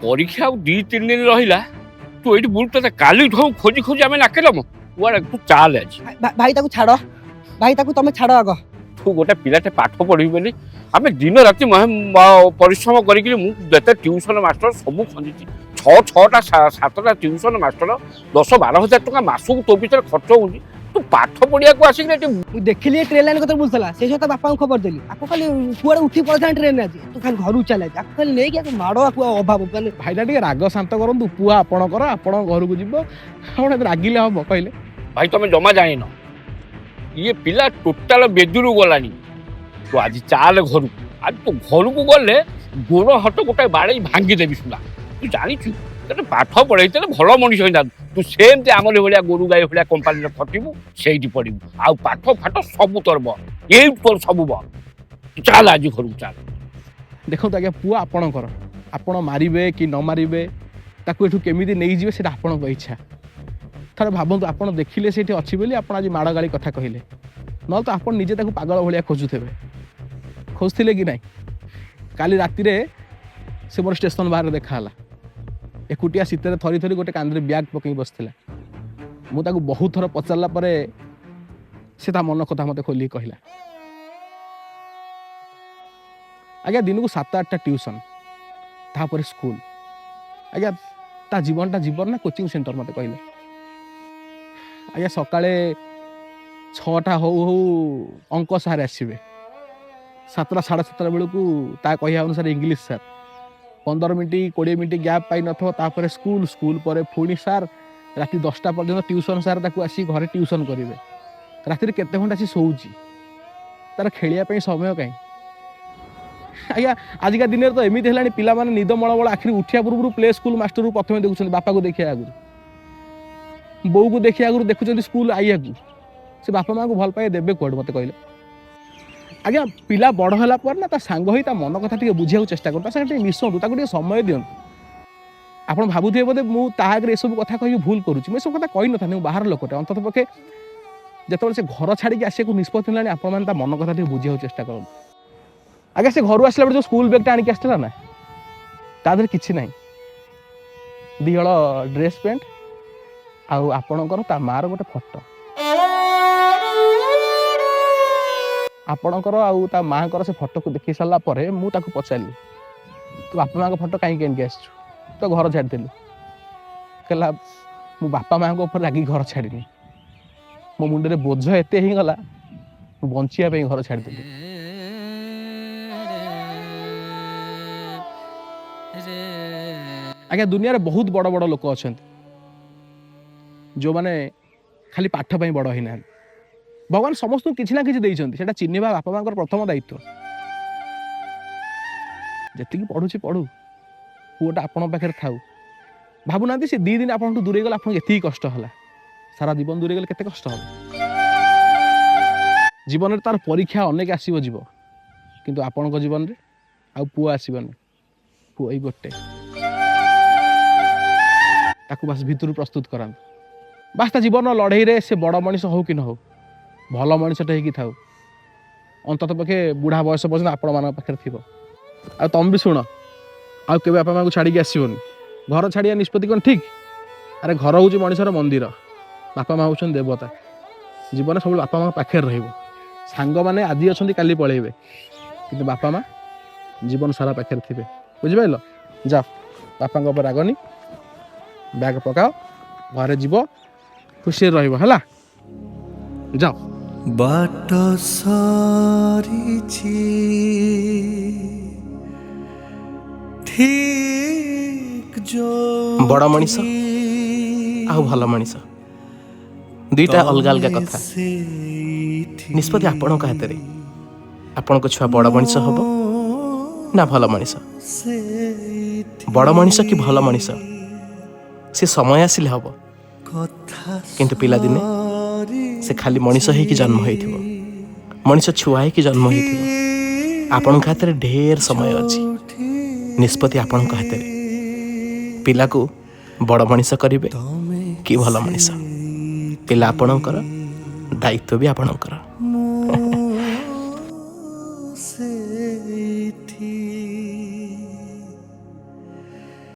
পরীক্ষা ଆଉ 2-3 ଦିନ ରହିଲା। ତୁ ଏଇଠି ବୁଲୁଥା, କାଲିଠୁ ଖୋଜି ଖୋଜି ଆମେ ନାକେଲମ। ତୁ ଚାଲେ ଆଜି। ଭାଇ ତାକୁ ଛାଡ, ଭାଇ ତାକୁ ତମେ ଛାଡ ଆଗ। ତୁ ଗୋଟେ ପିଲାଟେ ପାଠ ପଢିବି ବୋଲି ଆମେ ଦିନ ରାତି ପରିଶ୍ରମ କରିକି ମୁଁ ଯେତେ ଟ୍ୟୁସନ ମାଷ୍ଟର ସବୁ ଖଞ୍ଜିଛି। 6ଟା 7ଟା ଟ୍ୟୁସନ ମାଷ୍ଟର 10-12 ହଜାର ଟଙ୍କା ମାସକୁ ତୋ ଭିତରେ ଖର୍ଚ୍ଚ ହଉଛି। ତୁ ପାଠ ପଢିବାକୁ ଆସିକି ଏଠି ମୁଁ ଦେଖିଲି ଟ୍ରେନ୍ ଲାଇନ୍ କଥା ବୁଲୁଥିଲା, ସେଇ ସହିତ ବାପାଙ୍କୁ ଖବର ଦେଲି। ଆକୁ ଖାଲି କୁଆଡେ ଉଠି ପଳେଇଥାନ୍ତି ଟ୍ରେନ୍ ଆଜି। ତୁ ଖାଲି ଘରକୁ ଚାଲେ, ଆକୁ ଖାଲି ନେଇକି ଆକୁ ମାଡ଼ ଆକୁ ଅଭାବ। ମାନେ ଭାଇଟା ଟିକେ ରାଗ ଶାନ୍ତ କରନ୍ତୁ। ପୁଅ ଆପଣଙ୍କର, ଆପଣଙ୍କ ଘରକୁ ଯିବ। ଆପଣ ରାଗିଲେ ହବ କହିଲେ? ଭାଇ ତମେ ଜମା ଜାଣିନ, ଇଏ ପିଲା ଟୋଟାଲ ବେଦୁରୁ ଗଲାନି। ତୁ ଆଜି ଚାଲେ ଘରକୁ। ଆଜି ତୁ ଘରକୁ ଗଲେ ଗୋଡ଼ ହାତ ଗୋଟାଏ ବାଡ଼େଇ ଭାଙ୍ଗିଦେବି ସୁଲା। ତୁ ଜାଣିଛୁ ତତେ ପାଠ ପଢ଼େଇଥିଲେ ଭଲ ମଣିଷ ହେଇଥାନ୍ତୁ। ତୁ ସେମିତି ଆମରି ଭଳିଆ ଗୋରୁ ଗାଈ ଭଳିଆ କମ୍ପାନୀରେ ଖଟିବୁ, ସେଇଠି ପଢ଼ିବୁ। ଆଉ ପାଠ ଫାଠ ସବୁ ତୋର ବନ୍ଦ, ଏଇଠି ତୋର ସବୁ ବନ୍ଦ। ତୁ ଚାଲ ଆଜି ଘରକୁ ଚାଲ। ଦେଖନ୍ତୁ ଆଜ୍ଞା, ପୁଅ ଆପଣଙ୍କର। ଆପଣ ମାରିବେ କି ନ ମାରିବେ, ତାକୁ ଏଠୁ କେମିତି ନେଇଯିବେ ସେଇଟା ଆପଣଙ୍କ ଇଚ୍ଛା। ଥରେ ଭାବନ୍ତୁ, ଆପଣ ଦେଖିଲେ ସେଇଠି ଅଛି ବୋଲି ଆପଣ ଆଜି ମାଡ଼ ଗାଳି କଥା କହିଲେ, ନହେଲେ ତ ଆପଣ ନିଜେ ତାକୁ ପାଗଳ ଭଳିଆ ଖୋଜୁଥିବେ। ଖୋଜୁଥିଲେ କି ନାହିଁ? କାଲି ରାତିରେ ସେ ମୋର ଷ୍ଟେସନ ବାହାରେ ଦେଖାହେଲା। ଏକୁଟିଆ ଶୀତରେ ଥରି ଥରି ଗୋଟେ କାନ୍ଧରେ ବ୍ୟାଗ୍ ପକେଇ ବସିଥିଲା। ମୁଁ ତାକୁ ବହୁତ ଥର ପଚାରିଲା ପରେ ସେ ତା ମନ କଥା ମୋତେ ଖୋଲିକି କହିଲା। ଆଜ୍ଞା, ଦିନକୁ 7-8ଟା ଟ୍ୟୁସନ୍, ତାପରେ ସ୍କୁଲ। ଆଜ୍ଞା, ତା ଜୀବନଟା ଜୀବନ ନା କୋଚିଂ ସେଣ୍ଟର ମୋତେ କହିଲେ? ଆଜ୍ଞା, ସକାଳେ 6ଟା ହଉ ହଉ ଅଙ୍କ ସାର୍ ଆସିବେ। 7ଟା 7:30 ବେଳକୁ ତା କହିବା ଅନୁସାରେ English sir. 15 minute 20 minute gap ପାଇନଥିବ, ତାପରେ ସ୍କୁଲ ପରେ ପୁଣି ସାର୍। ରାତି 10ଟା ପର୍ଯ୍ୟନ୍ତ ଟ୍ୟୁସନ୍ ସାର୍ ତାକୁ ଆସି ଘରେ ଟ୍ୟୁସନ୍ କରିବେ। ରାତିରେ କେତେ ଘଣ୍ଟା ଆସି ଶୋଉଛି, ତାର ଖେଳିବା ପାଇଁ ସମୟ କାହିଁ? ଆଜ୍ଞା, ଆଜିକା ଦିନରେ ତ ଏମିତି ହେଲାଣି, ପିଲାମାନେ ନିଦ ମଳମଳ ଆଖିରେ ଉଠିବା ପୂର୍ବରୁ ପ୍ଲେ ସ୍କୁଲ ମାଷ୍ଟରକୁ ପ୍ରଥମେ ଦେଖୁଛନ୍ତି, ବାପାକୁ ଦେଖିବା ଆଗରୁ, ବୋଉକୁ ଦେଖିବା ଆଗରୁ ଦେଖୁଛନ୍ତି ସ୍କୁଲ ଆଇବାକୁ। ସେ ବାପା ମାଆଙ୍କୁ ଭଲ ପାଇବା ଦେବେ କୁଆଡ଼ୁ ମୋତେ କହିଲେ? ଆଜ୍ଞା, ପିଲା ବଡ଼ ହେଲା ପରେ ନା ତା ସାଙ୍ଗ ହୋଇ ତା ମନ କଥା ଟିକେ ବୁଝିବାକୁ ଚେଷ୍ଟା କରନ୍ତୁ, ତା ସାଙ୍ଗେ ଟିକେ ମିଶନ୍ତୁ, ତାକୁ ଟିକେ ସମୟ ଦିଅନ୍ତୁ। ଆପଣ ଭାବୁଥିବେ ବୋଧେ ମୁଁ ତା ଆଗରେ ଏସବୁ କଥା କହିକି ଭୁଲ କରୁଛି। ମୁଁ ଏସବୁ କଥା କହିନଥାନ୍ତି, ମୁଁ ବାହାର ଲୋକଟେ। ଅନ୍ତତଃ ପକ୍ଷେ ଯେତେବେଳେ ସେ ଘର ଛାଡ଼ିକି ଆସିବାକୁ ନିଷ୍ପତ୍ତି ନେଲାଣି, ଆପଣମାନେ ତା ମନ କଥା ଟିକେ ବୁଝିବାକୁ ଚେଷ୍ଟା କରନ୍ତୁ। ଆଜ୍ଞା, ସେ ଘରୁ ଆସିଲା ବେଳେ ଯେଉଁ ସ୍କୁଲ ବ୍ୟାଗ୍ଟା ଆଣିକି ଆସିଥିଲା ନା, ତା ଦେହରେ କିଛି ନାହିଁ। 2 ହଳ ଡ୍ରେସ୍ ପ୍ୟାଣ୍ଟ ଆଉ ଆପଣଙ୍କର ତା ମାଆର ଗୋଟେ ଫଟୋ। ଆପଣଙ୍କର ଆଉ ତା ମାଆଙ୍କର ସେ ଫଟୋକୁ ଦେଖି ସାରିଲା ପରେ ମୁଁ ତାକୁ ପଚାରିଲି, ତୁ ବାପା ମାଆଙ୍କ ଫଟୋ କାହିଁକି ଆଣିକି ଆସିଛୁ? ତ ଘର ଛାଡ଼ିଦେଲି। କହିଲା, ମୁଁ ବାପା ମାଆଙ୍କ ଉପରେ ରାଗିକି ଘର ଛାଡ଼ିନି, ମୋ ମୁଣ୍ଡରେ ବୋଝ ଏତେ ହେଇଗଲା, ମୁଁ ବଞ୍ଚିବା ପାଇଁ ଘର ଛାଡ଼ିଦେଲି। ଆଜ୍ଞା, ଦୁନିଆରେ ବହୁତ ବଡ଼ ବଡ଼ ଲୋକ ଅଛନ୍ତି, ଯେଉଁମାନେ ଖାଲି ପାଠ ପାଇଁ ବଡ଼ ହେଇନାହାନ୍ତି। ଭଗବାନ ସମସ୍ତଙ୍କୁ କିଛି ନା କିଛି ଦେଇଛନ୍ତି, ସେଇଟା ଚିହ୍ନିବା ବାପା ମାଆଙ୍କର ପ୍ରଥମ ଦାୟିତ୍ୱ। ଯେତିକି ପଢ଼ୁଛି ପଢ଼ୁ, ପୁଅଟା ଆପଣଙ୍କ ପାଖରେ ଥାଉ। ଭାବୁନାହାନ୍ତି, ସେ 2 ଦିନ ଆପଣଙ୍କଠୁ ଦୂରେଇ ଗଲେ ଆପଣଙ୍କୁ ଏତିକି କଷ୍ଟ ହେଲା, ସାରା ଜୀବନ ଦୂରେଇ ଗଲେ କେତେ କଷ୍ଟ ହେବ? ଜୀବନରେ ତାର ପରୀକ୍ଷା ଅନେକ ଆସିବ ଯିବ, କିନ୍ତୁ ଆପଣଙ୍କ ଜୀବନରେ ଆଉ ପୁଅ ଆସିବନି। ପୁଅ ଏଇ ଗୋଟେ, ତାକୁ ବାସ୍ ଭିତରୁ ପ୍ରସ୍ତୁତ କରାନ୍ତୁ। ବାସ୍ ତା ଜୀବନ ଲଢ଼େଇରେ ସେ ବଡ଼ ମଣିଷ ହଉ କି ନ ହଉ, ଭଲ ମଣିଷଟେ ହେଇକି ଥାଉ। ଅନ୍ତତଃ ପକ୍ଷେ ବୁଢ଼ା ବୟସ ପର୍ଯ୍ୟନ୍ତ ଆପଣମାନଙ୍କ ପାଖରେ ଥିବ। ଆଉ ତମେ ବି ଶୁଣ, ଆଉ କେବେ ବାପା ମାଆଙ୍କୁ ଛାଡ଼ିକି ଆସିବନି। ଘର ଛାଡ଼ିବା ନିଷ୍ପତ୍ତି କ'ଣ ଠିକ୍? ଆରେ ଘର ହେଉଛି ମଣିଷର ମନ୍ଦିର, ବାପା ମାଆ ହେଉଛନ୍ତି ଦେବତା। ଜୀବନ ସବୁବେଳେ ବାପା ମାଆଙ୍କ ପାଖରେ ରହିବ। ସାଙ୍ଗମାନେ ଆଜି ଅଛନ୍ତି କାଲି ପଳେଇବେ, କିନ୍ତୁ ବାପା ମାଆ ଜୀବନ ସାରା ପାଖରେ ଥିବେ। ବୁଝିପାରିଲ? ଯାଅ, ବାପାଙ୍କ ଉପରେ ରାଗନି, ବ୍ୟାଗ୍ ପକାଅ, ଘରେ ଯିବ, ଖୁସିରେ ରହିବ, ହେଲା? ଯାଅ। ବାଟ ସରିଛି ଠିକ୍ ବଡ଼ ମଣିଷ ଆଉ ଭଲ ମଣିଷ ଦୁଇଟା ଅଲଗା ଅଲଗା କଥା। ନିଷ୍ପତ୍ତି ଆପଣଙ୍କ ହାତରେ। ଆପଣଙ୍କ ଛୁଆ ବଡ଼ ମଣିଷ ହବ ନା ଭଲ ମଣିଷ? ବଡ଼ ମଣିଷ କି ଭଲ ମଣିଷ ସେ ସମୟ ଆସିଲେ ହବ, କିନ୍ତୁ ପିଲାଦିନେ ସେ ଖାଲି ମଣିଷ ହେଇକି ଜନ୍ମ ହେଇଥିବ, ମଣିଷ ଛୁଆ ହେଇକି ଜନ୍ମ ହେଇଥିବ। ଆପଣଙ୍କ ହାତରେ ଢେର ସମୟ ଅଛି, ନିଷ୍ପତ୍ତି ଆପଣଙ୍କ ହାତରେ। ପିଲାକୁ ବଡ଼ ମଣିଷ କରିବେ କି ଭଲ ମଣିଷ, ପିଲା ଆପଣଙ୍କର, ଦାୟିତ୍ୱ ବି ଆପଣଙ୍କର। ସେଇଠି